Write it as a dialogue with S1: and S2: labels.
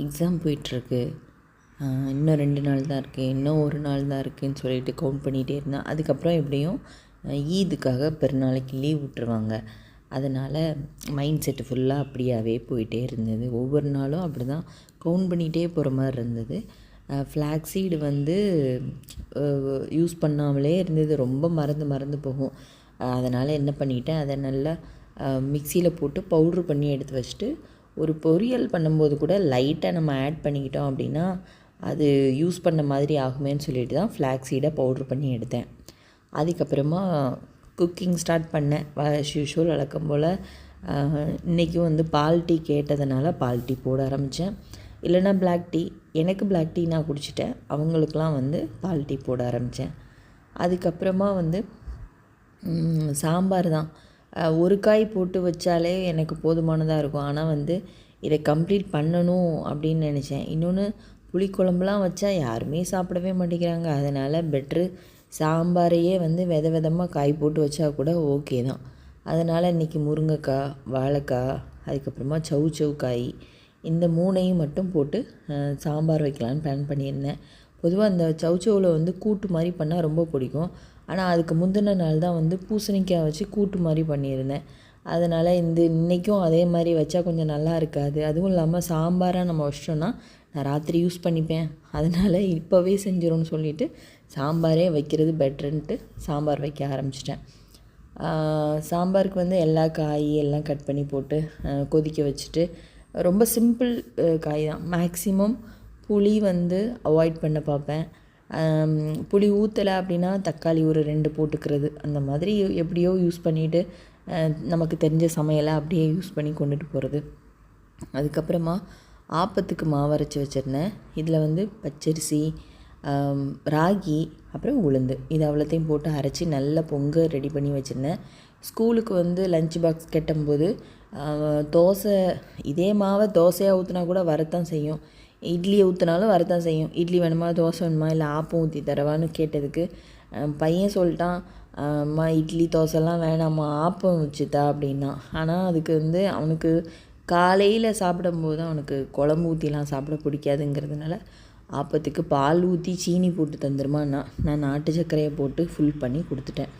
S1: Exam போயிட்டுருக்கு. இன்னும் 2 நாள் தான் இருக்குது, இன்னும் 1 நாள் தான் இருக்குதுன்னு சொல்லிட்டு கவுண்ட் பண்ணிகிட்டே இருந்தேன். அதுக்கப்புறம் எப்படியும் ஈதுக்காக பெருநாளைக்கு லீவ் விட்டுருவாங்க. அதனால் மைண்ட் செட்டு ஃபுல்லாக அப்படியாவே போயிட்டே இருந்தது. ஒவ்வொரு நாளும் அப்படி தான் கவுண்ட் பண்ணிகிட்டே போகிற மாதிரி இருந்தது. ஃப்ளாக்ஸீடு வந்து யூஸ் பண்ணாமலே இருந்தது. ரொம்ப மறந்து போகும். அதனால் என்ன பண்ணிட்டேன், அதை நல்லா மிக்சியில் போட்டு பவுட்ரு பண்ணி எடுத்து வச்சுட்டு, ஒரு பொரியல் பண்ணும்போது கூட லைட்டாக நம்ம ஆட் பண்ணிக்கிட்டோம் அப்படின்னா அது யூஸ் பண்ண மாதிரி ஆகுமேன்னு சொல்லிட்டு தான் ஃப்ளாக்ஸீடை பவுட்ரு பண்ணி எடுத்தேன். அதுக்கப்புறமா குக்கிங் ஸ்டார்ட் பண்ணேன். யூஷுவல் வழக்கம் போல் இன்றைக்கும் வந்து பால் டீ கேட்டதுனால பால் டீ போட ஆரம்பித்தேன். இல்லைனா பிளாக் டீ, எனக்கு பிளாக் டீ நான் குடிச்சிட்டேன், அவங்களுக்கெலாம் வந்து பால் டீ போட ஆரம்பித்தேன். அதுக்கப்புறமா வந்து சாம்பார் தான். ஒரு காய் போட்டு வச்சாலே எனக்கு போதுமானதாக இருக்கும். ஆனால் வந்து இதை கம்ப்ளீட் பண்ணணும் அப்படின்னு நினச்சேன். இன்னொன்று, புளிக்குழம்புலாம் வச்சா யாருமே சாப்பிடவே மாட்டேங்கிறாங்க. அதனால் பெட்ரு சாம்பாரையே வந்து விதமாக காய் போட்டு வச்சா கூட ஓகே தான். அதனால் இன்றைக்கி முருங்கைக்காய், வாழைக்காய், அதுக்கப்புறமா சவு காய், இந்த 3ஐயும் மட்டும் போட்டு சாம்பார் வைக்கலான்னு பிளான் பண்ணியிருந்தேன். பொதுவாக அந்த சவுச்சவில் வந்து கூட்டு மாதிரி பண்ணால் ரொம்ப பிடிக்கும். ஆனால் அதுக்கு முந்தின நாள் தான் வந்து பூசணிக்காய் வச்சு கூட்டு மாதிரி பண்ணியிருந்தேன். அதனால் இன்றைக்கும் அதே மாதிரி வச்சா கொஞ்சம் நல்லா இருக்காது. அதுவும் இல்லாமல் சாம்பாராக நம்ம வச்சிட்டோன்னா நான் ராத்திரி யூஸ் பண்ணிப்பேன். அதனால் இப்போவே செஞ்சிடும்னு சொல்லிவிட்டு சாம்பாரே வைக்கிறது பெட்டருன்ட்டு சாம்பார் வைக்க ஆரம்பிச்சிட்டேன். சாம்பாருக்கு வந்து எல்லா காய் எல்லாம் கட் பண்ணி போட்டு கொதிக்க வச்சுட்டு, ரொம்ப சிம்பிள் காய் தான். மேக்ஸிமம் புளி வந்து அவாய்ட் பண்ண பார்ப்பேன். புளி ஊற்றலை அப்படின்னா தக்காளி ஒரு 2 போட்டுக்கிறது. அந்த மாதிரி எப்படியோ யூஸ் பண்ணிவிட்டு நமக்கு தெரிஞ்ச சமையலை அப்படியே யூஸ் பண்ணி கொண்டுட்டு போகிறது. அதுக்கப்புறமா ஆப்பத்துக்கு மாவு அரைச்சி வச்சுருந்தேன். இதில் வந்து பச்சரிசி, ராகி, அப்புறம் உளுந்து, இது அவ்வளோத்தையும் போட்டு அரைச்சி நல்லா பொங்க ரெடி பண்ணி வச்சுருந்தேன். ஸ்கூலுக்கு வந்து லஞ்ச் பாக்ஸ் கட்டும்போது தோசை, இதே மாவை தோசையாக ஊற்றினா கூட வரத்தான் செய்யும், இட்லியை ஊற்றினாலும் வரத்தான் செய்யும். இட்லி வேணுமா, தோசை வேணுமா, இல்லை ஆப்பம் ஊற்றி தரவான்னு கேட்டதுக்கு பையன் சொல்லிட்டான், அம்மா இட்லி தோசைலாம் வேணாம்மா, ஆப்பம் வச்சுத்தா அப்படின்னா. ஆனால் அதுக்கு வந்து அவனுக்கு காலையில் சாப்பிடும்போது அவனுக்கு குழம்பு ஊற்றிலாம் சாப்பிட பிடிக்காதுங்கிறதுனால ஆப்பத்துக்கு பால் ஊற்றி சீனி போட்டு தந்துருமான்னா நான் நாட்டு சர்க்கரையை போட்டு ஃபுல் பண்ணி கொடுத்துட்டேன்.